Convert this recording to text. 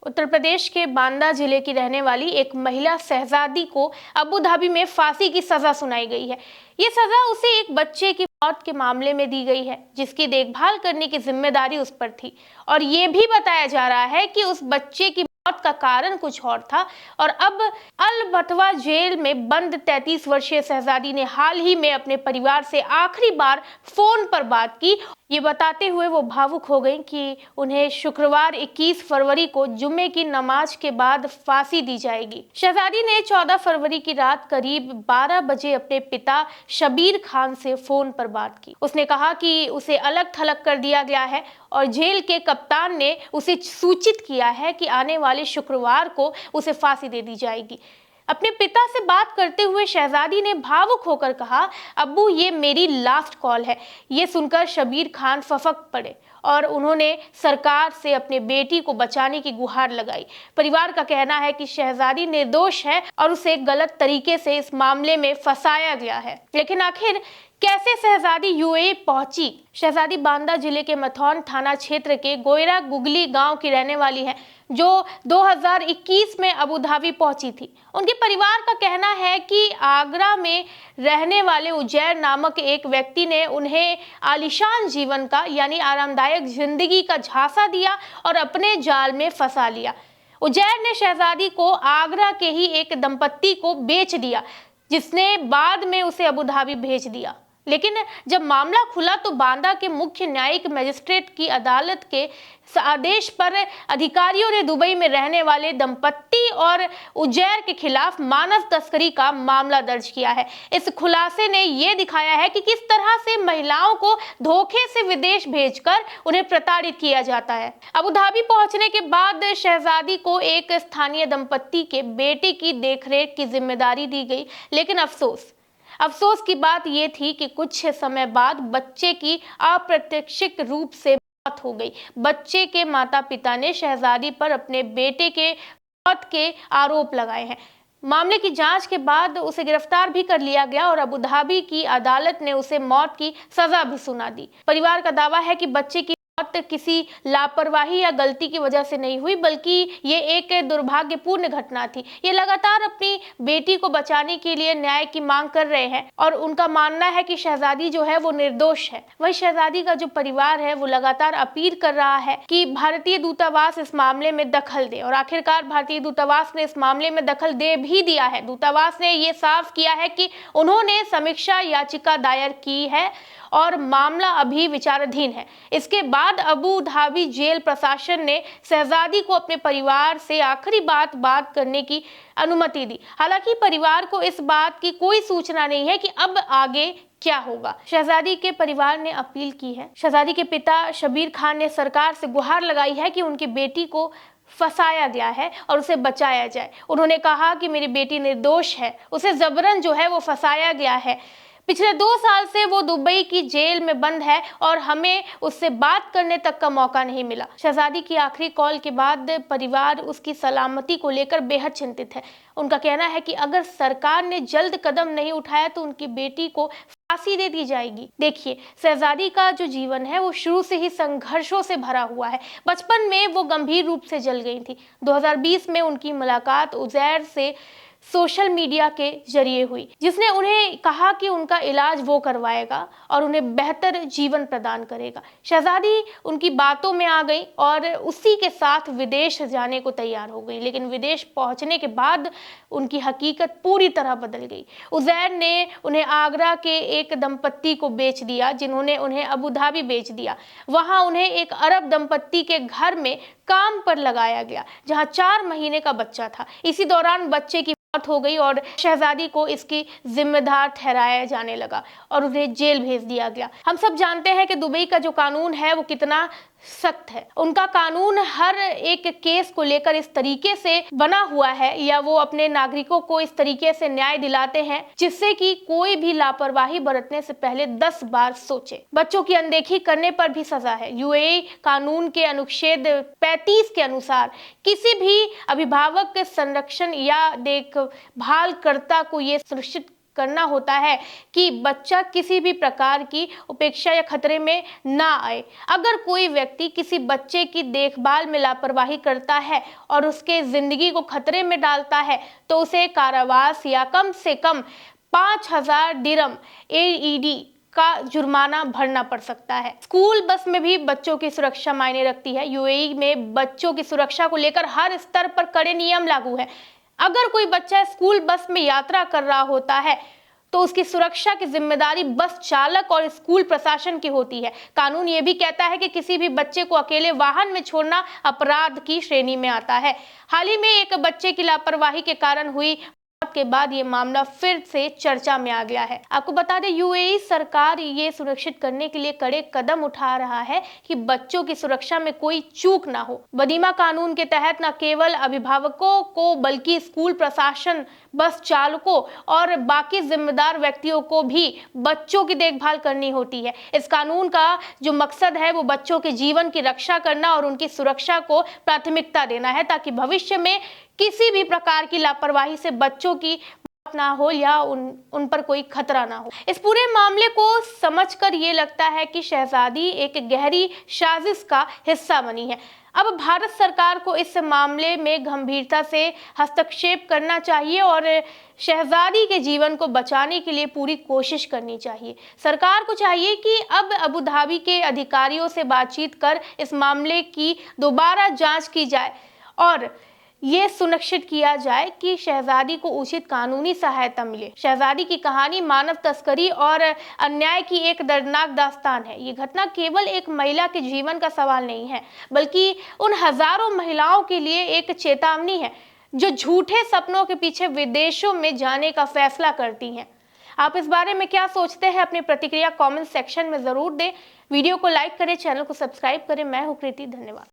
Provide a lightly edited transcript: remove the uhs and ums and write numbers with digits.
उत्तर प्रदेश के बांदा जिले की रहने वाली एक महिला शहजादी को अबू धाबी में फांसी की सजा सुनाई गई है। ये सजा उसे एक बच्चे की मौत के मामले में दी गई है, जिसकी देखभाल करने की जिम्मेदारी उस पर थी। और ये भी बताया जा रहा है कि उस बच्चे की मौत का कारण कुछ और था। और अब अल बतवा जेल में बंद 33 वर्षीय शहजादी ने हाल ही में अपने परिवार से आखिरी बार फोन पर बात की। ये बताते हुए वो भावुक हो गई कि उन्हें शुक्रवार 21 फरवरी को जुम्मे की नमाज के बाद फांसी दी जाएगी। शहजादी ने 14 फरवरी की रात करीब 12 बजे अपने पिता शबीर खान से फोन पर बात की। उसने कहा कि उसे अलग थलग कर दिया गया है और जेल के कप्तान ने उसे सूचित किया है कि आने वाले शुक्रवार को उसे फांसी दे दी जाएगी। अपने पिता से बात करते हुए शहजादी ने भावुक होकर कहा, अब्बू ये मेरी लास्ट कॉल है। ये सुनकर शबीर खान फफक पड़े और उन्होंने सरकार से अपने बेटी को बचाने की गुहार लगाई। परिवार का कहना है कि शहजादी निर्दोष है और उसे गलत तरीके से इस मामले में फंसाया गया है। लेकिन आखिर कैसे शहजादी यूएई पहुंची? शहजादी बांदा जिले के मथौन थाना क्षेत्र के गोयरा गुगली गांव की रहने वाली है, जो 2021 में अबू धाबी पहुंची थी। उनके परिवार का कहना है कि आगरा में रहने वाले उजैर नामक एक व्यक्ति ने उन्हें आलीशान जीवन का यानी आरामदायक जिंदगी का झांसा दिया और अपने जाल में फंसा लिया। उजैर ने शहजादी को आगरा के ही एक दंपत्ति को बेच दिया, जिसने बाद में उसे अबू धाबी भेज दिया। लेकिन जब मामला खुला तो बांदा के मुख्य न्यायिक मजिस्ट्रेट की अदालत के आदेश पर अधिकारियों ने दुबई में रहने वाले दंपत्ति और उजैर के खिलाफ मानव तस्करी का मामला दर्ज किया है। इस खुलासे ने यह दिखाया है कि किस तरह से महिलाओं को धोखे से विदेश भेजकर उन्हें प्रताड़ित किया जाता है। अबू धाबी पहुंचने के बाद शहजादी को एक स्थानीय दंपत्ति के बेटे की देखरेख की जिम्मेदारी दी गई। लेकिन अफसोस की बात यह थी कि कुछ समय बाद बच्चे की अप्रत्याशित रूप से मौत हो गई। बच्चे के माता पिता ने शहजादी पर अपने बेटे के मौत के आरोप लगाए हैं। मामले की जांच के बाद उसे गिरफ्तार भी कर लिया गया और अबू धाबी की अदालत ने उसे मौत की सजा भी सुना दी। परिवार का दावा है कि बच्चे की मौत किसी लापरवाही या गलती की वजह से नहीं हुई, बल्कि ये एक दुर्भाग्यपूर्ण घटना थी। ये लगातार अपनी बेटी को बचाने के लिए न्याय की मांग कर रहे हैं और उनका मानना है कि शहजादी जो है वो निर्दोष है। वही शहजादी का जो परिवार है वो लगातार अपील कर रहा है कि भारतीय दूतावास इस मामले में दखल दे और आखिरकार भारतीय दूतावास ने इस मामले में दखल दे भी दिया है। दूतावास ने ये साफ किया है कि उन्होंने समीक्षा याचिका दायर की है और मामला अभी विचाराधीन है। इसके बाद अबू धाबी जेल प्रशासन ने शहजादी को अपने परिवार से आखिरी बात करने की अनुमति दी। हालांकि परिवार को इस बात की कोई सूचना नहीं है कि अब आगे क्या होगा। शहजादी के परिवार ने अपील की है। शहजादी के पिता शबीर खान ने सरकार से गुहार लगाई है कि उनकी बेटी को फंसाया गया है और उसे बचाया जाए। उन्होंने कहा कि मेरी बेटी निर्दोष है, उसे जबरन जो है वो फंसाया गया है। पिछले 2 साल से वो दुबई की जेल में बंद है और हमें उससे बात करने तक का मौका नहीं मिला। शहजादी की आखिरी कॉल के बाद परिवार उसकी सलामती को लेकर बेहद चिंतित है। उनका कहना है कि अगर सरकार ने जल्द कदम नहीं उठाया तो उनकी बेटी को फांसी दे दी जाएगी। देखिए, शहजादी का जो जीवन है वो शुरू से ही संघर्षों से भरा हुआ है। बचपन में वो गंभीर रूप से जल गई थी। 2020 में उनकी मुलाकात उजैर से सोशल मीडिया के जरिए हुई, जिसने उन्हें कहा कि उनका इलाज वो करवाएगा और उन्हें बेहतर जीवन प्रदान करेगा। शहजादी उनकी बातों में आ गई और उसी के साथ विदेश जाने को तैयार हो गई। लेकिन विदेश पहुंचने के बाद उनकी हकीकत पूरी तरह बदल गई। उजैर ने उन्हें आगरा के एक दंपत्ति को बेच दिया, जिन्होंने उन्हें अबू धाबी बेच दिया। वहां उन्हें एक अरब दंपत्ति के घर में काम पर लगाया गया, जहां 4 महीने का बच्चा था। इसी दौरान बच्चे की मौत हो गई और शहजादी को इसकी जिम्मेदार ठहराया जाने लगा और उन्हें जेल भेज दिया गया। हम सब जानते हैं कि दुबई का जो कानून है वो कितना सख्त है। उनका कानून हर एक केस को लेकर इस तरीके से बना हुआ है या वो अपने नागरिकों को इस तरीके से न्याय दिलाते हैं जिससे कि कोई भी लापरवाही बरतने से पहले 10 बार सोचे। बच्चों की अनदेखी करने पर भी सजा है। यूएई कानून के अनुच्छेद 35 के अनुसार किसी भी अभिभावक के संरक्षण या देखभाल कर्ता को ये सुनिश्चित करना होता है कि बच्चा किसी भी प्रकार की उपेक्षा या खतरे में ना आए। अगर कोई व्यक्ति किसी बच्चे की देखभाल में लापरवाही करता है और उसके जिंदगी को खतरे में डालता है तो उसे कारावास या कम से कम 5,000 दिरहम AED का जुर्माना भरना पड़ सकता है। स्कूल बस में भी बच्चों की सुरक्षा मायने रखती है। UAE में बच्चों की सुरक्षा को लेकर हर स्तर पर कड़े नियम लागू है। अगर कोई बच्चा स्कूल बस में यात्रा कर रहा होता है तो उसकी सुरक्षा की जिम्मेदारी बस चालक और स्कूल प्रशासन की होती है। कानून ये भी कहता है कि किसी भी बच्चे को अकेले वाहन में छोड़ना अपराध की श्रेणी में आता है। हाल ही में एक बच्चे की लापरवाही के कारण हुई के बाद ये मामला फिर से चर्चा में आ गया है। आपको बता दें, UAE सरकार ये सुनिश्चित करने के लिए कड़े कदम उठा रहा है कि बच्चों की सुरक्षा में कोई चूक ना हो। बदीमा कानून के तहत न केवल अभिभावकों को बल्कि स्कूल प्रशासन, बस चालकों और बाकी जिम्मेदार व्यक्तियों को भी बच्चों की देखभाल करनी होती है। इस कानून का जो मकसद है वो बच्चों के जीवन की रक्षा करना और उनकी सुरक्षा को प्राथमिकता देना है, ताकि भविष्य में किसी भी प्रकार की लापरवाही से बच्चों की मौत ना हो या उन पर कोई खतरा ना हो। इस पूरे मामले को समझकर ये लगता है कि शहजादी एक गहरी साजिश का हिस्सा बनी है। अब भारत सरकार को इस मामले में गंभीरता से हस्तक्षेप करना चाहिए और शहजादी के जीवन को बचाने के लिए पूरी कोशिश करनी चाहिए। सरकार को चाहिए कि अब अबू धाबी के अधिकारियों से बातचीत कर इस मामले की दोबारा जांच की जाए और ये सुनिश्चित किया जाए कि शहजादी को उचित कानूनी सहायता मिले। शहजादी की कहानी मानव तस्करी और अन्याय की एक दर्दनाक दास्तान है। ये घटना केवल एक महिला के जीवन का सवाल नहीं है, बल्कि उन हजारों महिलाओं के लिए एक चेतावनी है जो झूठे सपनों के पीछे विदेशों में जाने का फैसला करती हैं। आप इस बारे में क्या सोचते हैं? अपनी प्रतिक्रिया कमेंट सेक्शन में जरूर दें। वीडियो को लाइक करें, चैनल को सब्सक्राइब करें। मैं हूं कृति, धन्यवाद।